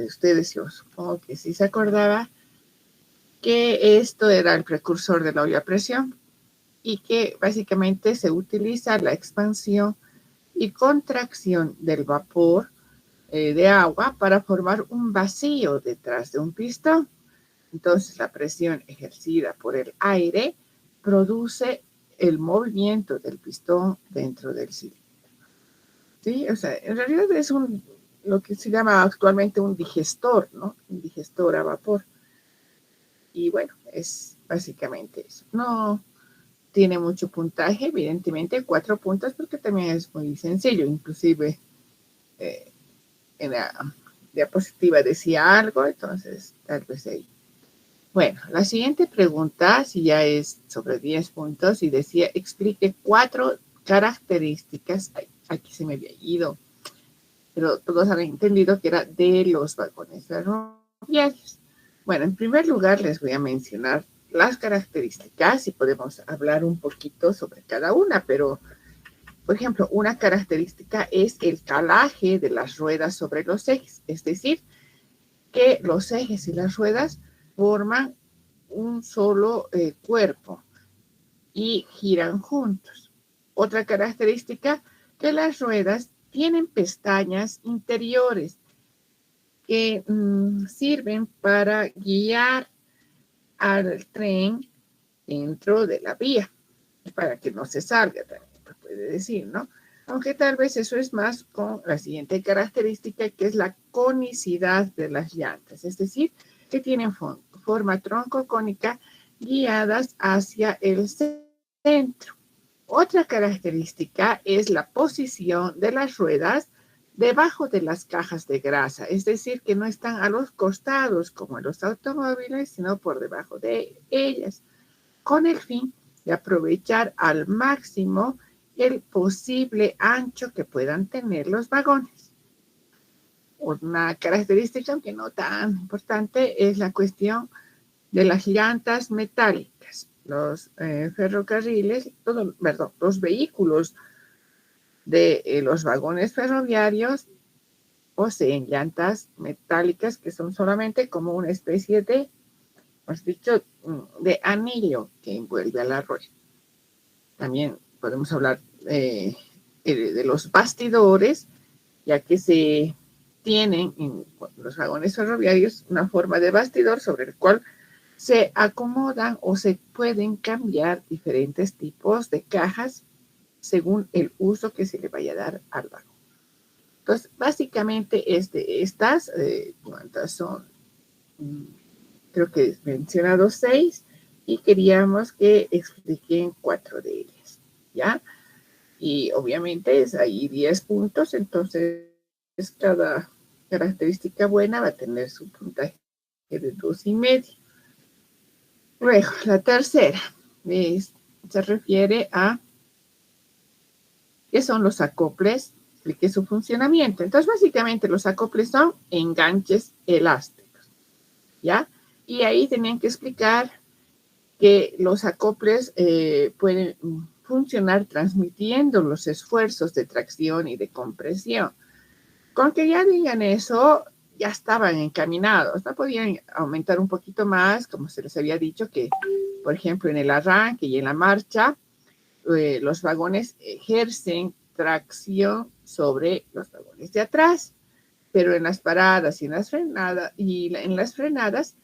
ustedes, yo supongo que sí se acordaba, que esto era el precursor de la olla a presión y que básicamente se utiliza la expansión y contracción del vapor de agua para formar un vacío detrás de un pistón. Entonces la presión ejercida por el aire produce el movimiento del pistón dentro del cilindro. ¿Sí? O sea, en realidad es lo que se llama actualmente un digestor, ¿no? Un digestor a vapor. Y bueno, es básicamente eso. No tiene mucho puntaje, evidentemente 4 puntos, porque también es muy sencillo. Inclusive en la diapositiva decía algo, entonces tal vez ahí. Bueno, la siguiente pregunta, si ya es sobre 10 puntos, y decía, explique 4 características, ay, aquí se me había ido, pero todos han entendido que era de los vagones ferroviarios. Bueno, en primer lugar les voy a mencionar las características y podemos hablar un poquito sobre cada una, pero por ejemplo, una característica es el calaje de las ruedas sobre los ejes, es decir, que los ejes y las ruedas forman un solo cuerpo y giran juntos. Otra característica, que las ruedas tienen pestañas interiores que sirven para guiar al tren dentro de la vía, para que no se salga también, puede decir, ¿no? Aunque tal vez eso es más con la siguiente característica, que es la conicidad de las llantas, es decir, que tienen forma troncocónica guiadas hacia el centro. Otra característica es la posición de las ruedas debajo de las cajas de grasa, es decir, que no están a los costados como en los automóviles, sino por debajo de ellas, con el fin de aprovechar al máximo el posible ancho que puedan tener los vagones. Una característica, aunque no tan importante, es la cuestión de las llantas metálicas. Los ferrocarriles, los vehículos de los vagones ferroviarios poseen llantas metálicas que son solamente como una especie de, hemos dicho, de anillo que envuelve a la rueda. También podemos hablar de los bastidores, ya que se tienen en los vagones ferroviarios una forma de bastidor sobre el cual se acomodan o se pueden cambiar diferentes tipos de cajas según el uso que se le vaya a dar al vagón. Entonces, básicamente estas, ¿cuántas son? Creo que he mencionado 6 y queríamos que expliquen 4 de ellas, ¿ya? Y obviamente es ahí 10 puntos, entonces cada característica buena va a tener su puntaje de 2,5. Luego, la tercera se refiere a qué son los acoples, explique su funcionamiento. Entonces, básicamente los acoples son enganches elásticos, ¿ya? Y ahí tenían que explicar que los acoples pueden funcionar transmitiendo los esfuerzos de tracción y de compresión. Con que ya digan eso, ya estaban encaminados, no podían aumentar un poquito más, como se les había dicho, que por ejemplo en el arranque y en la marcha, los vagones ejercen tracción sobre los vagones de atrás, pero en las paradas y en las frenadas,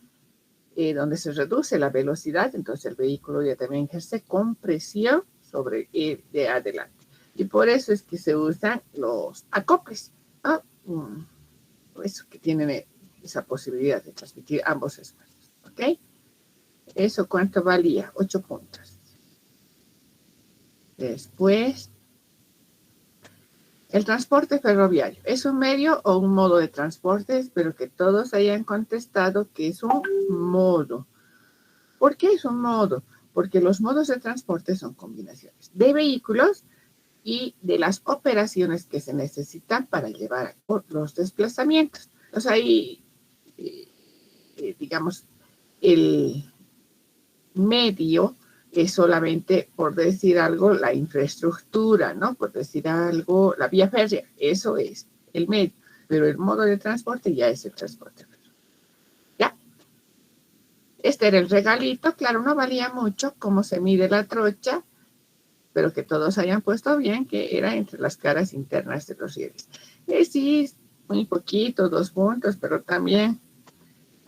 donde se reduce la velocidad, entonces el vehículo ya también ejerce compresión sobre el de adelante. Y por eso es que se usan los acoples, ¿no? Eso que tienen esa posibilidad de transmitir ambos esfuerzos, ¿ok? ¿Eso cuánto valía? 8 puntos. Después, el transporte ferroviario. ¿Es un medio o un modo de transporte? Espero que todos hayan contestado que es un modo. ¿Por qué es un modo? Porque los modos de transporte son combinaciones de vehículos y de las operaciones que se necesitan para llevar a cabo los desplazamientos. Entonces ahí, digamos, el medio es solamente, por decir algo, la infraestructura, ¿no? Por decir algo, la vía férrea, eso es el medio. pero el modo de transporte ya es el transporte. Ya. Este era el regalito, claro, no valía mucho cómo se mide la trocha, pero que todos hayan puesto bien que era entre las caras internas de los rieles. Sí, muy poquito, 2 puntos, pero también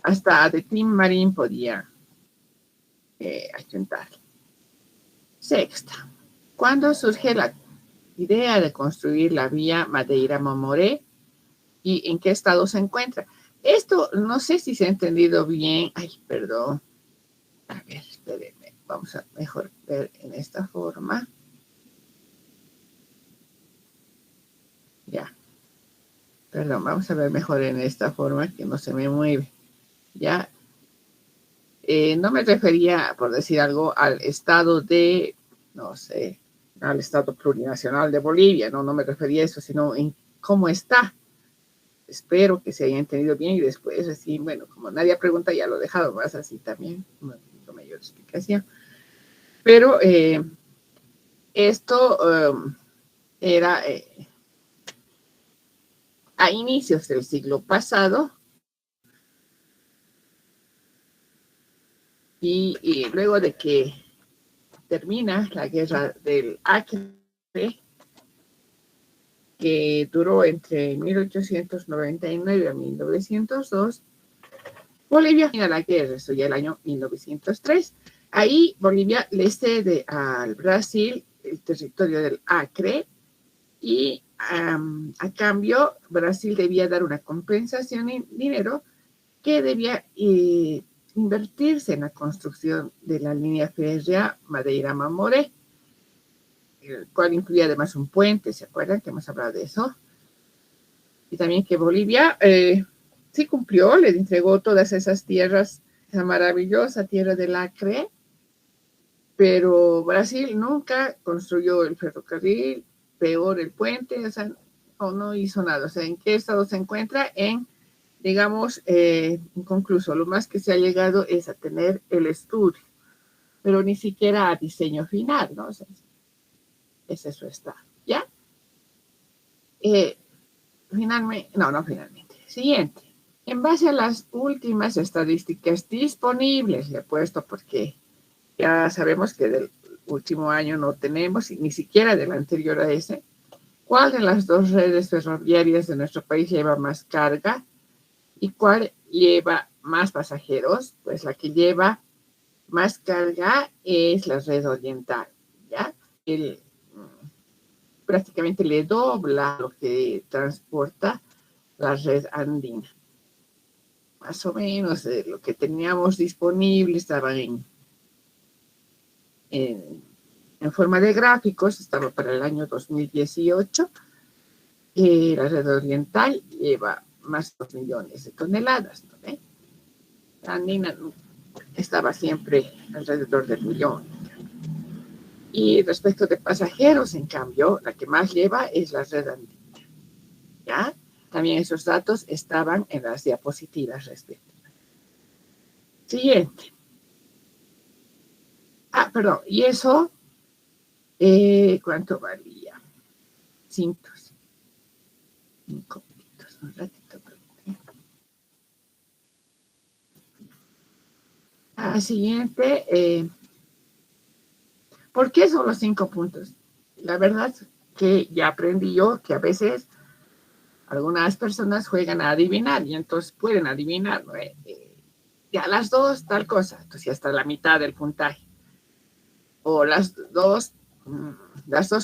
hasta de Tim Marín podía ayuntar. Sexta, ¿cuándo surge la idea de construir la vía Madeira-Mamoré y en qué estado se encuentra? Esto no sé si se ha entendido bien. Ay, perdón. A ver, espérenme. Vamos a mejor ver en esta forma. Ya. Perdón, vamos a ver mejor en esta forma que no se me mueve. Ya. No me refería, por decir algo, al estado de, no sé, al estado plurinacional de Bolivia. No me refería a eso, sino en cómo está. Espero que se haya entendido bien y después así, bueno, como nadie pregunta, ya lo he dejado más así también, una mayor explicación. Pero esto era a inicios del siglo pasado y luego de que termina la guerra del Acre, que duró entre 1899 a 1902, Bolivia termina la guerra, eso ya el año 1903. Ahí Bolivia le cede al Brasil el territorio del Acre y a cambio Brasil debía dar una compensación en dinero que debía invertirse en la construcción de la línea férrea Madeira-Mamoré, el cual incluía además un puente, ¿se acuerdan que hemos hablado de eso? Y también que Bolivia sí cumplió, le entregó todas esas tierras, esa maravillosa tierra del Acre, pero Brasil nunca construyó el ferrocarril, peor el puente, o sea, no hizo nada. O sea, ¿en qué estado se encuentra? Digamos, inconcluso. Lo más que se ha llegado es a tener el estudio, pero ni siquiera a diseño final, ¿no? O sea, ese es su estado, ¿ya? Finalmente. Siguiente. En base a las últimas estadísticas disponibles, le he puesto porque ya sabemos que del último año no tenemos, ni siquiera del anterior a ese. ¿Cuál de las dos redes ferroviarias de nuestro país lleva más carga y cuál lleva más pasajeros? Pues la que lleva más carga es la red oriental, ¿ya? Prácticamente le dobla lo que transporta la red andina. Más o menos lo que teníamos disponible estaba en forma de gráficos, estaba para el año 2018. La red oriental lleva más de 2 millones de toneladas, ¿no? La andina estaba siempre alrededor del millón. Y respecto de pasajeros, en cambio, la que más lleva es la red andina. ¿Ya? También esos datos estaban en las diapositivas respectivas. Siguiente. Perdón, y eso, ¿cuánto valía? 5 minutos, un ratito. Siguiente, ¿por qué solo 5 puntos? La verdad que ya aprendí yo que a veces algunas personas juegan a adivinar y entonces pueden adivinar, ¿no? Ya las dos, tal cosa, entonces ya está la mitad del puntaje. O las dos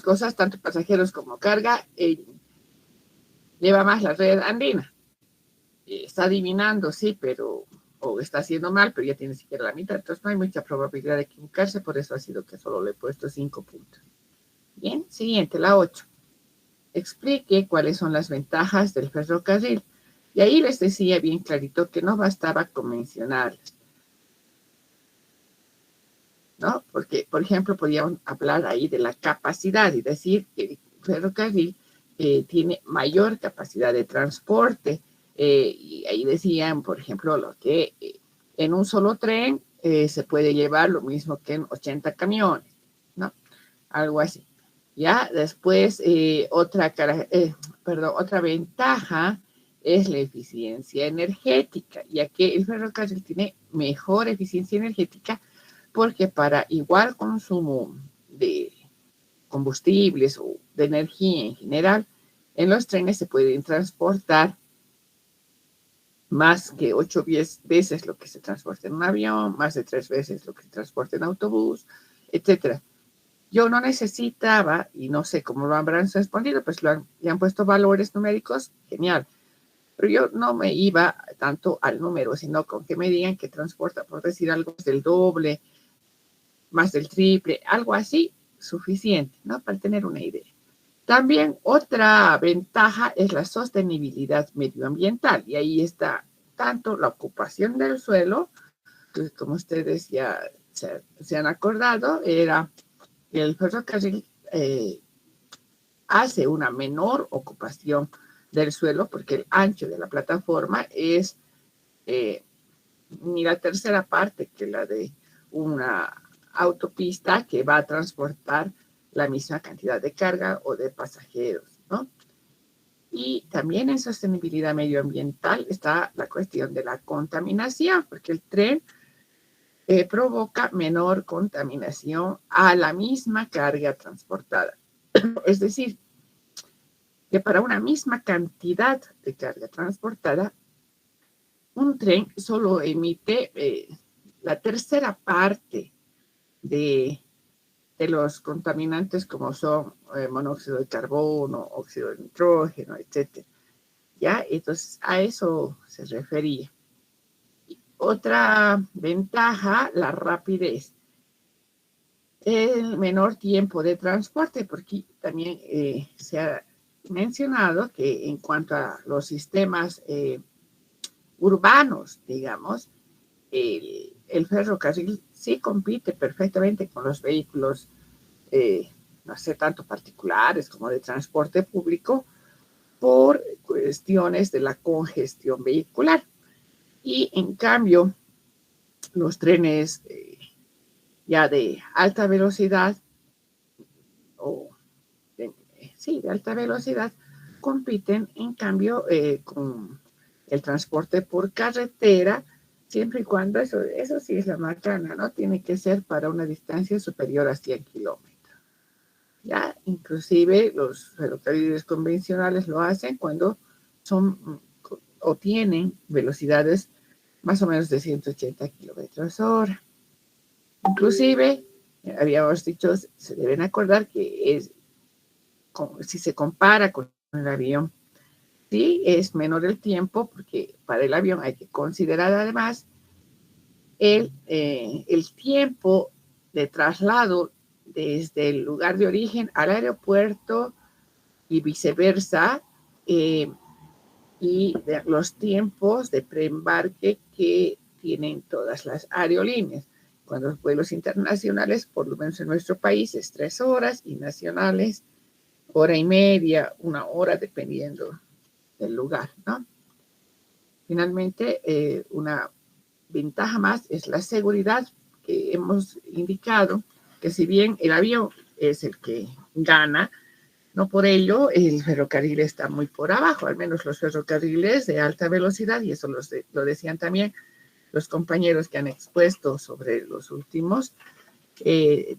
cosas, tanto pasajeros como carga, lleva más la red andina. Está adivinando, sí, pero o está haciendo mal, pero ya tiene siquiera la mitad, entonces no hay mucha probabilidad de equivocarse, por eso ha sido que solo le he puesto 5 puntos. Bien, siguiente, la 8. Explique cuáles son las ventajas del ferrocarril. Y ahí les decía bien clarito que no bastaba con mencionarlas, ¿no? Porque, por ejemplo, podíamos hablar ahí de la capacidad y decir que el ferrocarril tiene mayor capacidad de transporte. Y ahí decían, por ejemplo, lo que en un solo tren se puede llevar lo mismo que en 80 camiones, ¿no? Algo así. Ya después, otra ventaja es la eficiencia energética, ya que el ferrocarril tiene mejor eficiencia energética porque para igual consumo de combustibles o de energía en general, en los trenes se pueden transportar más que 8 veces lo que se transporta en un avión, más de 3 veces lo que se transporta en autobús, etcétera. Yo no necesitaba, y no sé cómo lo habrán respondido, pues le han puesto valores numéricos, genial. Pero yo no me iba tanto al número, sino con que me digan que transporta, por decir algo, del doble, más del triple, algo así, suficiente, ¿no? Para tener una idea. También otra ventaja es la sostenibilidad medioambiental, y ahí está tanto la ocupación del suelo, que como ustedes ya se han acordado, era el ferrocarril hace una menor ocupación del suelo porque el ancho de la plataforma es ni la tercera parte que la de una autopista que va a transportar la misma cantidad de carga o de pasajeros, ¿no? Y también en sostenibilidad medioambiental está la cuestión de la contaminación, porque el tren provoca menor contaminación a la misma carga transportada. Es decir, que para una misma cantidad de carga transportada, un tren solo emite la tercera parte de, de los contaminantes como son monóxido de carbono, óxido de nitrógeno, etc. ¿Ya? Entonces, a eso se refería. Otra ventaja, la rapidez. El menor tiempo de transporte, porque también se ha mencionado que en cuanto a los sistemas urbanos, digamos, el ferrocarril sí compite perfectamente con los vehículos, no sé, tanto particulares como de transporte público, por cuestiones de la congestión vehicular. Y en cambio, los trenes ya de alta velocidad, o sí, de alta velocidad, compiten en cambio con el transporte por carretera, siempre y cuando eso sí es la macana, ¿no? Tiene que ser para una distancia superior a 100 kilómetros. Ya, inclusive los ferrocarriles convencionales lo hacen cuando son o tienen velocidades más o menos de 180 kilómetros hora. Inclusive, habíamos dicho, se deben acordar que si se compara con el avión, sí es menor el tiempo, porque para el avión hay que considerar además el tiempo de traslado desde el lugar de origen al aeropuerto y viceversa, y de los tiempos de preembarque que tienen todas las aerolíneas. Cuando los vuelos internacionales, por lo menos en nuestro país, es 3 horas, y nacionales, hora y media, 1 hora, dependiendo del lugar, ¿no? Finalmente, una ventaja más es la seguridad, que hemos indicado que si bien el avión es el que gana, no por ello el ferrocarril está muy por abajo, al menos los ferrocarriles de alta velocidad, y eso lo decían también los compañeros que han expuesto sobre los últimos,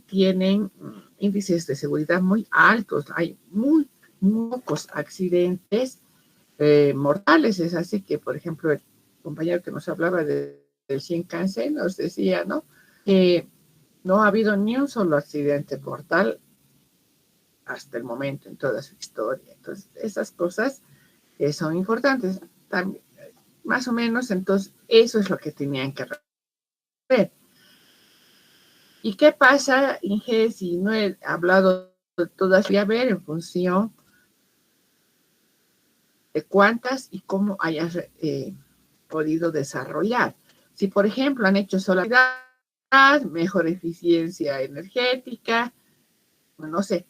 tienen índices de seguridad muy altos, hay muy pocos accidentes mortales. Es así que, por ejemplo, el compañero que nos hablaba del Shinkansen nos decía, ¿no? Que no ha habido ni un solo accidente mortal hasta el momento en toda su historia. Entonces, esas cosas son importantes. También, más o menos, entonces, eso es lo que tenían que ver. ¿Y qué pasa, Inge, si no he hablado todavía? A ver, en función de cuántas y cómo hayas podido desarrollar. Si, por ejemplo, han hecho solidaridad, mejor eficiencia energética, no sé,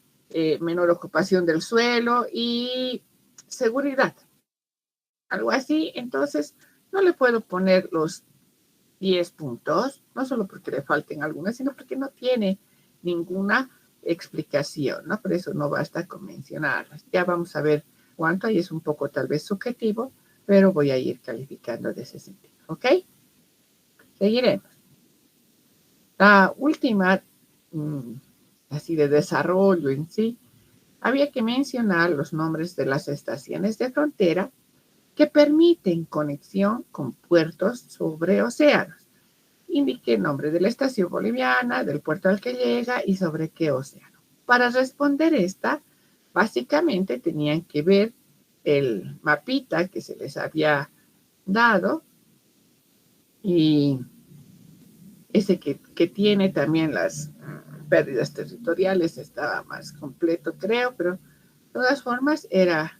menor ocupación del suelo y seguridad, algo así, entonces no le puedo poner los 10 puntos, no solo porque le falten algunas, sino porque no tiene ninguna explicación, ¿no? Por eso no basta con mencionarlas. Ya vamos a ver cuánto, y es un poco tal vez subjetivo, pero voy a ir calificando de ese sentido, ¿ok? Seguiremos. La última, así de desarrollo en sí, había que mencionar los nombres de las estaciones de frontera que permiten conexión con puertos sobre océanos. Indique el nombre de la estación boliviana, del puerto al que llega y sobre qué océano. Para responder esta, básicamente tenían que ver el mapita que se les había dado y ese que tiene también las pérdidas territoriales estaba más completo, creo, pero de todas formas era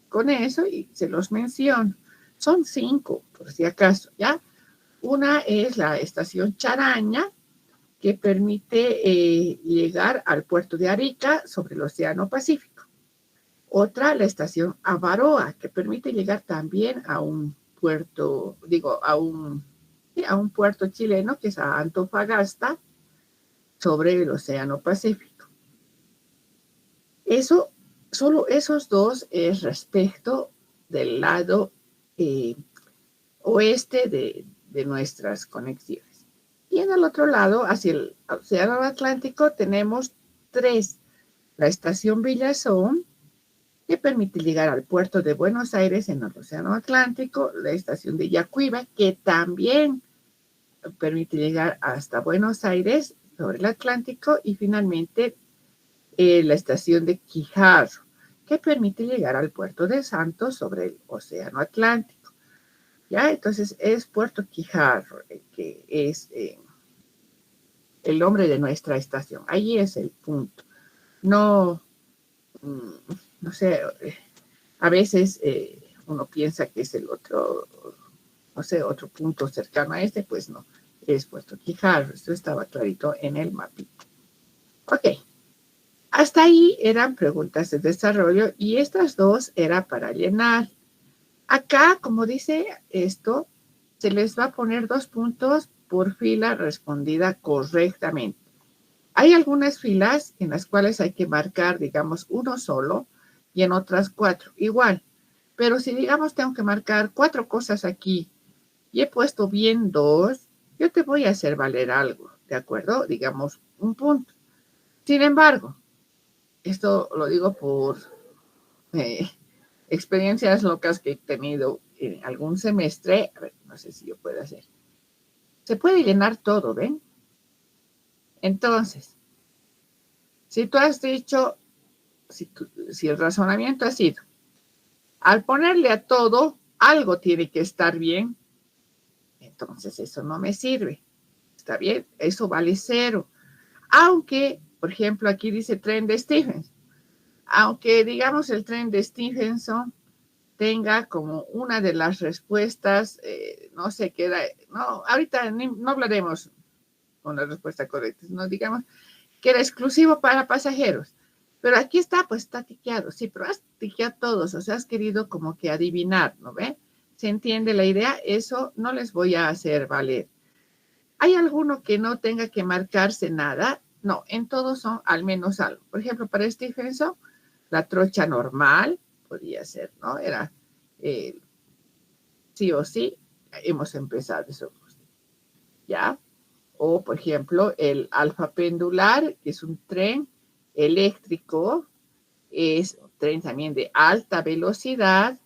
con eso y se los menciono. Son 5, por si acaso, ¿ya? Una es la estación Charaña, que permite llegar al puerto de Arica sobre el Océano Pacífico. Otra, la estación Avaroa, que permite llegar también a un puerto, a un puerto chileno que es a Antofagasta sobre el Océano Pacífico. Eso, solo esos dos es respecto del lado oeste de nuestras conexiones. Y en el otro lado, hacia el Océano Atlántico, tenemos 3. La estación Villazón, que permite llegar al puerto de Buenos Aires en el Océano Atlántico, la estación de Yacuiba, que también permite llegar hasta Buenos Aires sobre el Atlántico, y finalmente la estación de Quijarro, que permite llegar al puerto de Santos sobre el Océano Atlántico. ¿Ya? Entonces es Puerto Quijarro, que es el nombre de nuestra estación. Ahí es el punto. No, no sé, a veces uno piensa que es el otro, no sé, otro punto cercano a este, pues no, es Puerto Quijarro. Esto estaba clarito en el mapita. Ok, hasta ahí eran preguntas de desarrollo y estas dos era para llenar. Acá, como dice esto, se les va a poner 2 puntos por fila respondida correctamente. Hay algunas filas en las cuales hay que marcar, digamos, uno solo y en otras 4 igual. Pero si, digamos, tengo que marcar 4 cosas aquí y he puesto bien 2, yo te voy a hacer valer algo, ¿de acuerdo? Digamos, un punto. Sin embargo, esto lo digo por experiencias locas que he tenido en algún semestre. A ver, no sé si yo puedo hacer. Se puede llenar todo, ¿ven? Entonces, si tú has dicho, si el razonamiento ha sido, al ponerle a todo, algo tiene que estar bien, entonces eso no me sirve. ¿Está bien? Eso vale 0. Aunque, por ejemplo, aquí dice tren de Stephenson. Aunque, digamos, el tren de Stephenson tenga como una de las respuestas, no sé qué era, no, ahorita no hablaremos con la respuesta correcta, no digamos que era exclusivo para pasajeros. Pero aquí está, pues está tiqueado. Sí, pero has tiqueado todos, o sea, has querido como que adivinar, ¿no ve? ¿Se entiende la idea? Eso no les voy a hacer valer. ¿Hay alguno que no tenga que marcarse nada? No, en todos son al menos algo. Por ejemplo, para Stephenson, la trocha normal podría ser, ¿no? Era sí o sí, hemos empezado eso, ¿ya? O, por ejemplo, el alfa pendular, que es un tren eléctrico, es un tren también de alta velocidad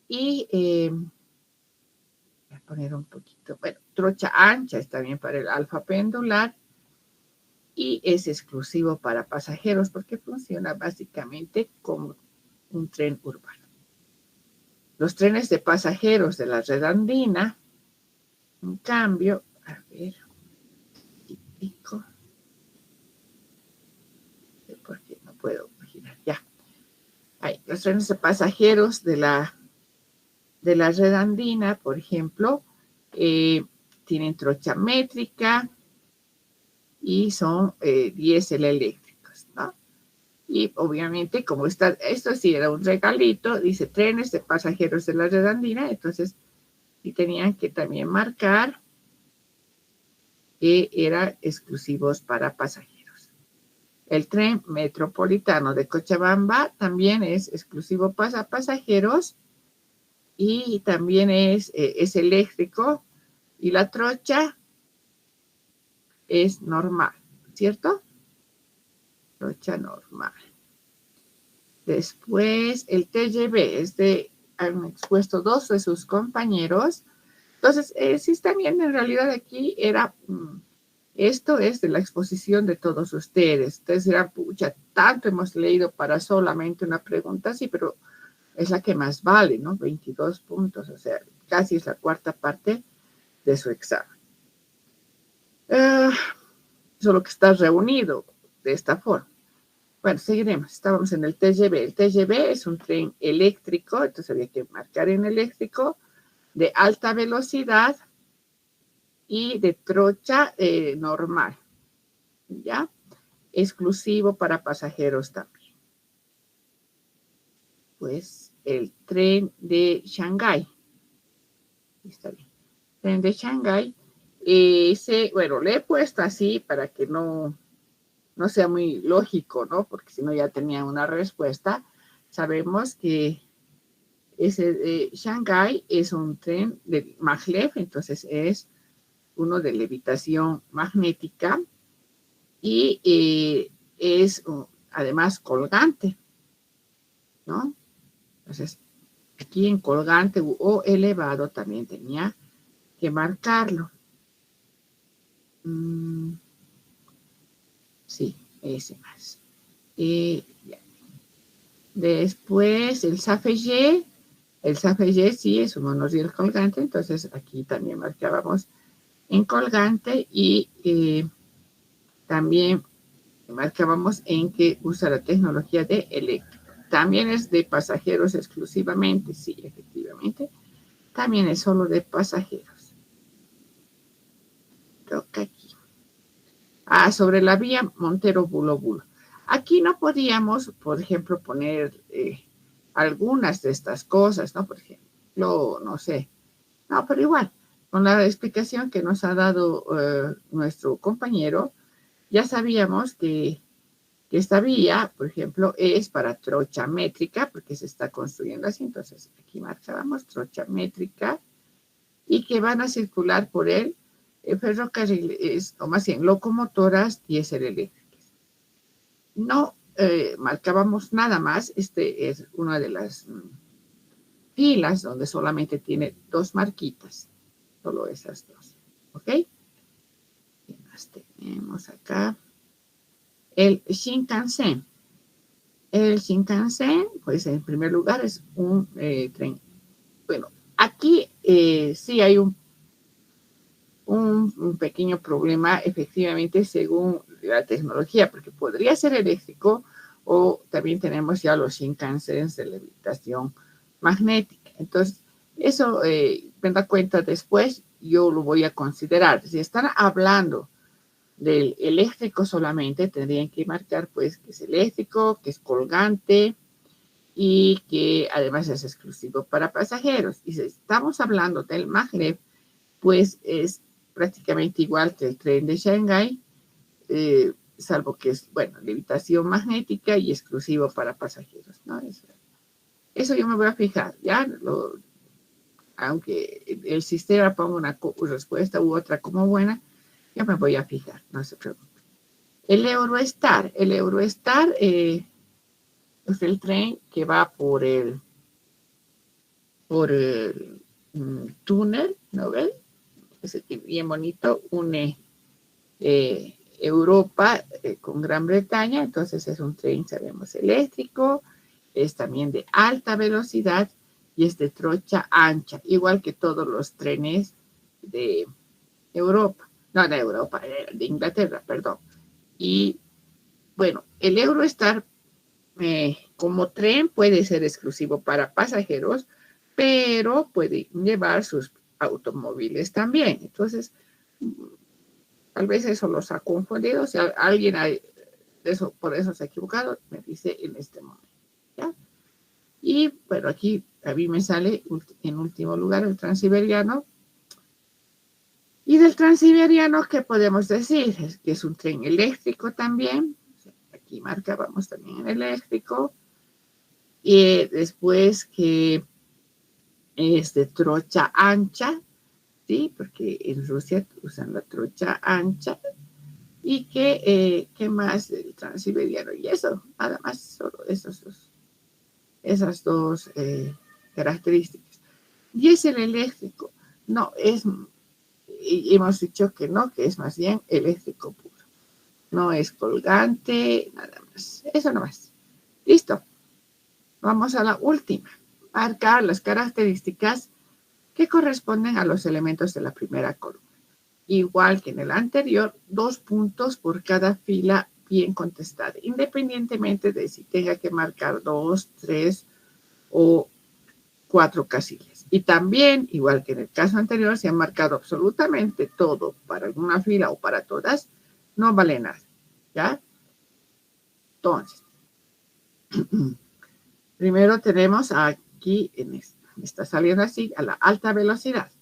y voy a poner un poquito, bueno, trocha ancha es también para el alfa pendular y es exclusivo para pasajeros porque funciona básicamente como un tren urbano. Los trenes de pasajeros de la red andina, en cambio, a ver, pico, porque no puedo girar, ya. Hay los trenes de pasajeros de la red andina, por ejemplo, tienen trocha métrica y son diésel eléctricos, ¿no? Y obviamente, como está, esto sí era un regalito, dice trenes de pasajeros de la red andina, entonces sí tenían que también marcar que eran exclusivos para pasajeros. El tren metropolitano de Cochabamba también es exclusivo para pasajeros y también es eléctrico, y la trocha es normal, ¿cierto? Trocha normal. Después el TGV han expuesto dos de sus compañeros. Entonces, sí están bien, en realidad aquí era, esto es de la exposición de todos ustedes. Ustedes dirán, pucha, tanto hemos leído para solamente una pregunta, sí, pero es la que más vale, ¿no? 22 puntos, o sea, casi es la cuarta parte de su examen. Solo que está reunido de esta forma. Bueno, seguiremos. Estábamos en el TGV. El TGV es un tren eléctrico, entonces había que marcar en eléctrico, de alta velocidad y de trocha normal, ¿ya? Exclusivo para pasajeros también. Pues el tren de Shanghái. Está bien. Tren de Shanghái. Bueno, le he puesto así para que no sea muy lógico, ¿no? Porque si no ya tenía una respuesta. Sabemos que ese de Shanghái es un tren de maglev, entonces es uno de levitación magnética y es además colgante, ¿no? Entonces, aquí en colgante o elevado también tenía que marcarlo. Sí, ese más. Ya. Después el Safeye. El Safeye sí es un monorriel colgante, entonces aquí también marcábamos en colgante y también marcábamos en que usa la tecnología de eléctrico. También es de pasajeros exclusivamente, sí, efectivamente. También es solo de pasajeros. Toca aquí. Sobre la vía Montero-Bulo Bulo. Aquí no podíamos, por ejemplo, poner algunas de estas cosas, ¿no? Por ejemplo, no sé. No, pero igual, con la explicación que nos ha dado nuestro compañero, ya sabíamos que esta vía, por ejemplo, es para trocha métrica, porque se está construyendo así. Entonces, aquí marcábamos trocha métrica y que van a circular por él ferrocarriles, o más bien locomotoras diésel eléctricas. No marcábamos nada más. Este es una de las filas donde solamente tiene dos marquitas. Solo esas dos. ¿Ok? ¿Qué más tenemos acá? El Shinkansen. El Shinkansen, pues en primer lugar es un tren. Bueno, aquí sí hay un pequeño problema, efectivamente, según la tecnología, porque podría ser eléctrico o también tenemos ya los Shinkansens de levitación magnética. Entonces, eso me da cuenta después, yo lo voy a considerar. Si están hablando del eléctrico solamente, tendrían que marcar pues que es eléctrico, que es colgante y que además es exclusivo para pasajeros. Y si estamos hablando del maglev, pues es prácticamente igual que el tren de Shanghái, salvo que es, bueno, levitación magnética y exclusivo para pasajeros, ¿no? Eso yo me voy a fijar, ya, aunque el sistema ponga una respuesta u otra como buena, yo me voy a fijar, no se preocupe. El Eurostar es el tren que va por el túnel, ¿no ven? Es bien bonito, une Europa con Gran Bretaña, entonces es un tren, sabemos, eléctrico, es también de alta velocidad y es de trocha ancha, igual que todos los trenes de Europa, no de Europa, de Inglaterra, perdón. Y bueno, el Eurostar como tren puede ser exclusivo para pasajeros, pero puede llevar sus automóviles también. Entonces, tal vez eso los ha confundido. Si alguien por eso se ha equivocado, me dice en este momento. ¿Ya? Y bueno, aquí a mí me sale en último lugar el Transiberiano. Y del Transiberiano, ¿qué podemos decir? Es que es un tren eléctrico también. Aquí marcábamos también el eléctrico. Y después que es de trocha ancha, ¿sí? Porque en Rusia usan la trocha ancha. Y ¿qué más? El transiberiano. Y eso, nada más, solo esas dos características. Y es el eléctrico. No, hemos dicho que no, que es más bien eléctrico puro. No es colgante, nada más. Eso no más. Listo. Vamos a la última. Marcar las características que corresponden a los elementos de la primera columna. Igual que en el anterior, 2 puntos por cada fila bien contestada, independientemente de si tenga que marcar 2, 3 o 4 casillas. Y también, igual que en el caso anterior, si han marcado absolutamente todo para alguna fila o para todas, no vale nada. ¿Ya? Entonces, primero tenemos aquí, me está saliendo así, a la alta velocidad.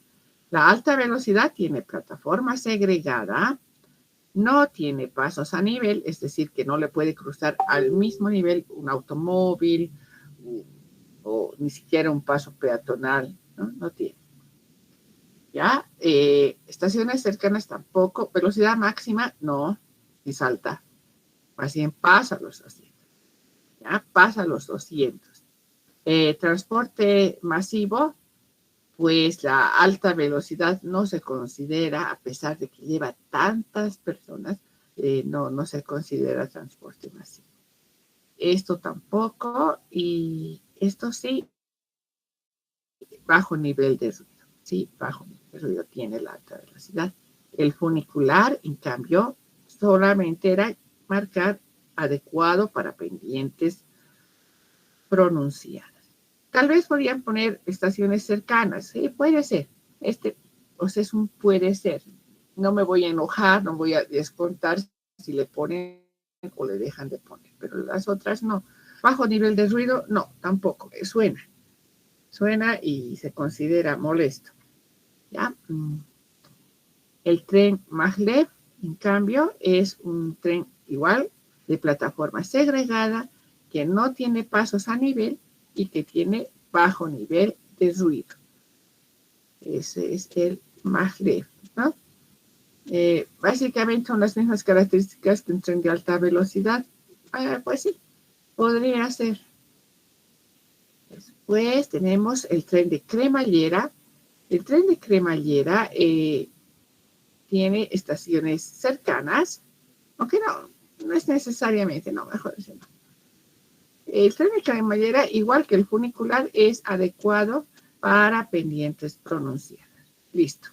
La alta velocidad tiene plataforma segregada, no tiene pasos a nivel, es decir, que no le puede cruzar al mismo nivel un automóvil o ni siquiera un paso peatonal, ¿no? No tiene. ¿Ya? Estaciones cercanas tampoco. Velocidad máxima, no, y salta. Más bien pasa los 200. ¿Ya? Pasa los 200. Transporte masivo, pues la alta velocidad no se considera, a pesar de que lleva tantas personas, no se considera transporte masivo. Esto tampoco, y esto sí, bajo nivel de ruido. Sí, bajo nivel de ruido tiene la alta velocidad. El funicular, en cambio, solamente era marcar adecuado para pendientes pronunciadas. Tal vez podrían poner estaciones cercanas. Sí, puede ser. O sea, es un puede ser. No me voy a enojar, no voy a descontar si le ponen o le dejan de poner, pero las otras no. Bajo nivel de ruido, no, tampoco. Suena. Suena y se considera molesto. ¿Ya? El tren maglev, en cambio, es un tren igual de plataforma segregada que no tiene pasos a nivel y que tiene bajo nivel de ruido. Ese es el maglev, ¿no? Básicamente son las mismas características que un tren de alta velocidad. Pues sí, podría ser. Después tenemos el tren de cremallera. El tren de cremallera tiene estaciones cercanas, aunque no es necesariamente, no, mejor decir no. El tren de cremallera, igual que el funicular, es adecuado para pendientes pronunciadas. Listo.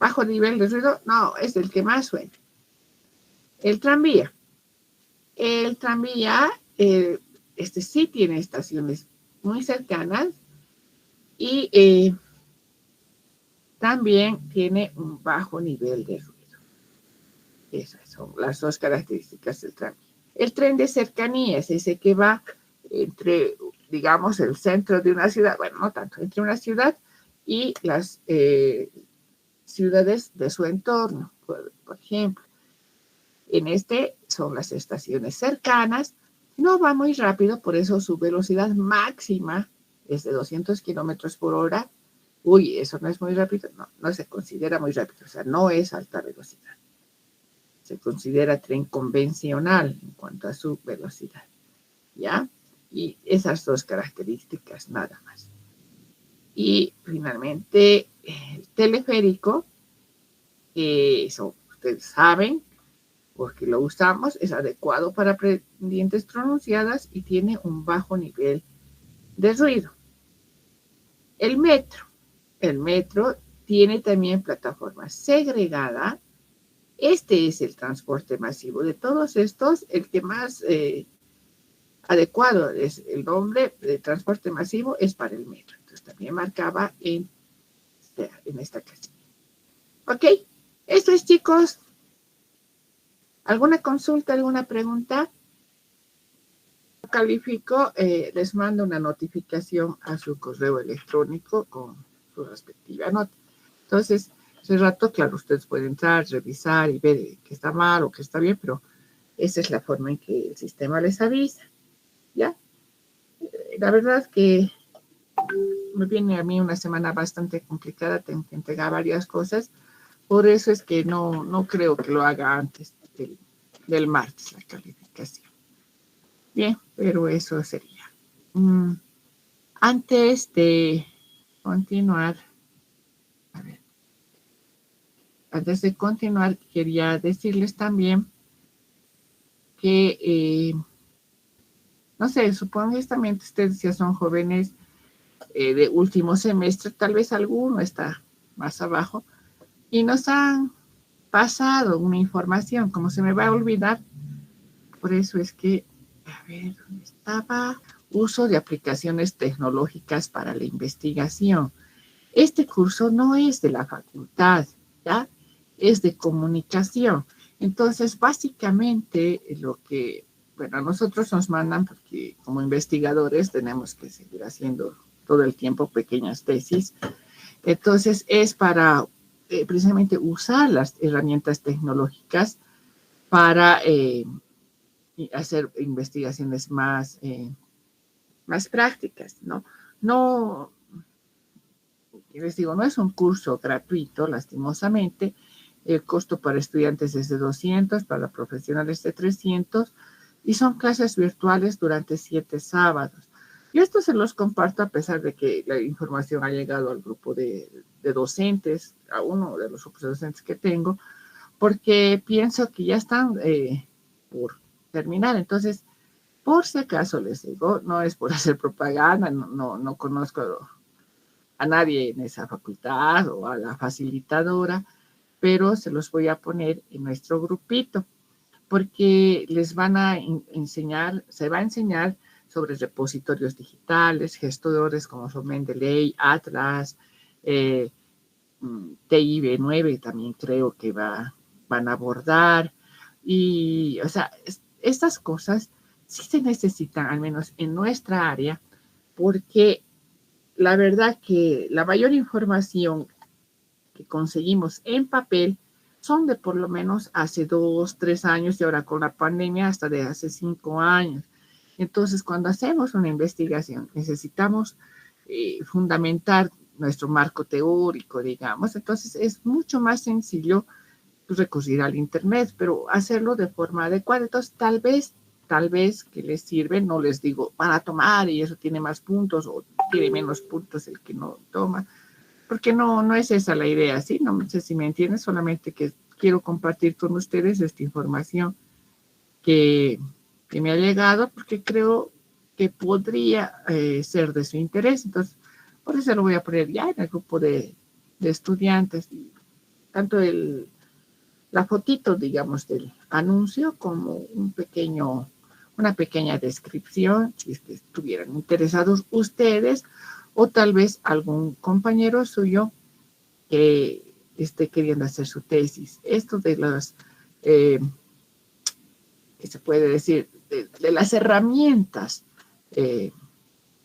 Bajo nivel de ruido, no, es el que más suena. El tranvía. El tranvía, sí tiene estaciones muy cercanas y también tiene un bajo nivel de ruido. Esas son las dos características del tranvía. El tren de cercanía es ese que va entre, digamos, el centro de una ciudad, bueno, no tanto, entre una ciudad y las ciudades de su entorno, por ejemplo. En son las estaciones cercanas, no va muy rápido, por eso su velocidad máxima es de 200 kilómetros por hora. Uy, eso no es muy rápido, no se considera muy rápido, o sea, no es alta velocidad. Se considera tren convencional en cuanto a su velocidad, ¿ya? Y esas dos características nada más. Y finalmente, el teleférico, eso ustedes saben, porque lo usamos, es adecuado para pendientes pronunciadas y tiene un bajo nivel de ruido. El metro tiene también plataforma segregada. Este es el transporte masivo. De todos estos, el que más adecuado es el nombre de transporte masivo es para el metro. Entonces también marcaba en esta casilla. Ok, esto es, chicos. ¿Alguna consulta, alguna pregunta? Califico, les mando una notificación a su correo electrónico con su respectiva nota. Entonces, hace rato, claro, ustedes pueden entrar, revisar y ver que está mal o que está bien, pero esa es la forma en que el sistema les avisa, ¿ya? La verdad que me viene a mí una semana bastante complicada, tengo que entregar varias cosas, por eso es que no creo que lo haga antes del martes la calificación. Bien, pero eso sería. Antes de continuar, a ver, quería decirles también que, no sé, supuestamente ustedes ya son jóvenes de último semestre, tal vez alguno está más abajo, y nos han pasado una información, como se me va a olvidar, por eso es que, a ver, ¿dónde estaba? Uso de aplicaciones tecnológicas para la investigación. Este curso no es de la facultad, ¿ya? Es de comunicación. Entonces, básicamente, lo que, bueno, a nosotros nos mandan, porque como investigadores tenemos que seguir haciendo todo el tiempo pequeñas tesis. Entonces, es para precisamente usar las herramientas tecnológicas para hacer investigaciones más prácticas, ¿no? No, les digo, no es un curso gratuito, lastimosamente. El costo para estudiantes es de 200, para profesionales de 300, y son clases virtuales durante 7 sábados. Y esto se los comparto a pesar de que la información ha llegado al grupo de docentes, a uno de los grupos de docentes que tengo, porque pienso que ya están por terminar. Entonces, por si acaso les digo, no es por hacer propaganda, no conozco a nadie en esa facultad o a la facilitadora, pero se los voy a poner en nuestro grupito, porque les van a enseñar, se va a enseñar sobre repositorios digitales, gestores como son Mendeley, Atlas, TIB9 también creo que van a abordar. Y, o sea, estas cosas sí se necesitan, al menos en nuestra área, porque la verdad que la mayor información que conseguimos en papel son de por lo menos hace 2, 3 años y ahora con la pandemia hasta de hace 5 años. Entonces, cuando hacemos una investigación, necesitamos fundamentar nuestro marco teórico, digamos. Entonces, es mucho más sencillo recurrir al Internet, pero hacerlo de forma adecuada. Entonces, tal vez que les sirve, no les digo, van a tomar y eso tiene más puntos o tiene menos puntos el que no toma, porque no es esa la idea, ¿sí? No sé si me entienden, solamente que quiero compartir con ustedes esta información que me ha llegado, porque creo que podría ser de su interés. Entonces, por eso lo voy a poner ya en el grupo de estudiantes, tanto la fotito, digamos, del anuncio como una pequeña descripción, si es que estuvieran interesados ustedes o tal vez algún compañero suyo que esté queriendo hacer su tesis. Esto de las, ¿qué se puede decir? De las herramientas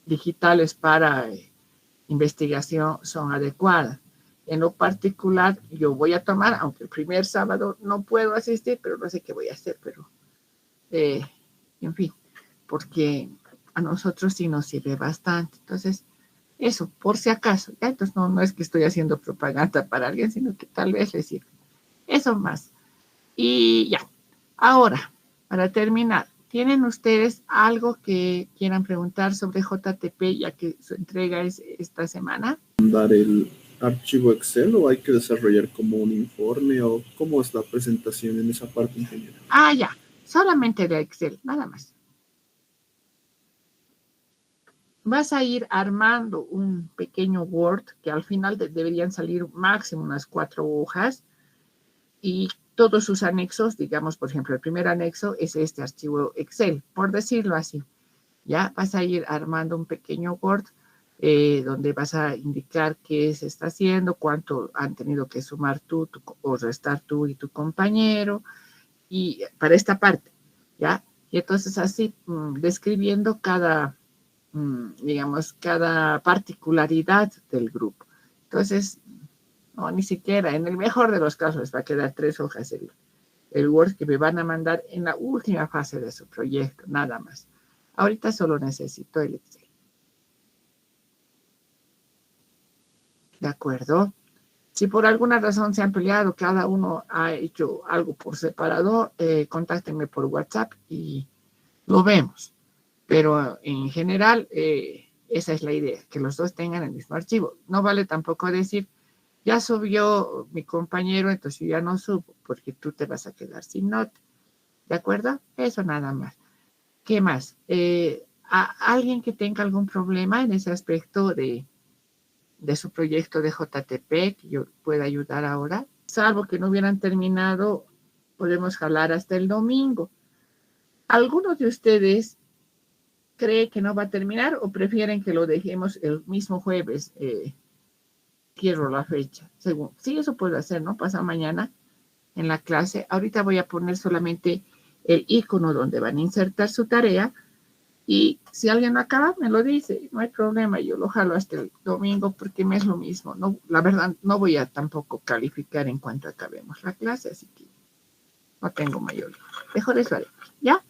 digitales para investigación son adecuadas. En lo particular, yo voy a tomar, aunque el primer sábado no puedo asistir, pero no sé qué voy a hacer, pero en fin, porque a nosotros sí nos sirve bastante. Entonces, eso, por si acaso, ¿ya? Entonces no es que estoy haciendo propaganda para alguien, sino que tal vez les sirve. Eso más. Y ya, ahora, para terminar, ¿tienen ustedes algo que quieran preguntar sobre JTP, ya que su entrega es esta semana? ¿Mandar el archivo Excel o hay que desarrollar como un informe o cómo es la presentación en esa parte en general? Ah, ya, solamente de Excel, nada más. Vas a ir armando un pequeño Word que al final deberían salir máximo unas 4 hojas y todos sus anexos, digamos, por ejemplo, el primer anexo es este archivo Excel, por decirlo así. Ya vas a ir armando un pequeño Word donde vas a indicar qué se está haciendo, cuánto han tenido que sumar tú o restar tú y tu compañero, y para esta parte, ¿ya? Y entonces así describiendo digamos, cada particularidad del grupo. Entonces, no, ni siquiera, en el mejor de los casos va a quedar 3 hojas el Word que me van a mandar en la última fase de su proyecto, nada más. Ahorita solo necesito el Excel. ¿De acuerdo? Si por alguna razón se han peleado, cada uno ha hecho algo por separado, contáctenme por WhatsApp y lo vemos. Pero en general, esa es la idea, que los dos tengan el mismo archivo. No vale tampoco decir, ya subió mi compañero, entonces yo ya no subo, porque tú te vas a quedar sin nota. ¿De acuerdo? Eso nada más. ¿Qué más? ¿A alguien que tenga algún problema en ese aspecto de su proyecto de JTP que yo pueda ayudar ahora? Salvo que no hubieran terminado, podemos jalar hasta el domingo. ¿Algunos de ustedes cree que no va a terminar o prefieren que lo dejemos el mismo jueves? Quiero la fecha. Según, sí, eso puedo hacer, ¿no? Pasa mañana en la clase. Ahorita voy a poner solamente el icono donde van a insertar su tarea y si alguien no acaba, me lo dice, no hay problema, yo lo jalo hasta el domingo porque me es lo mismo. No, la verdad, no voy a tampoco calificar en cuanto acabemos la clase, así que no tengo mayor. Mejor eso haremos, ¿ya?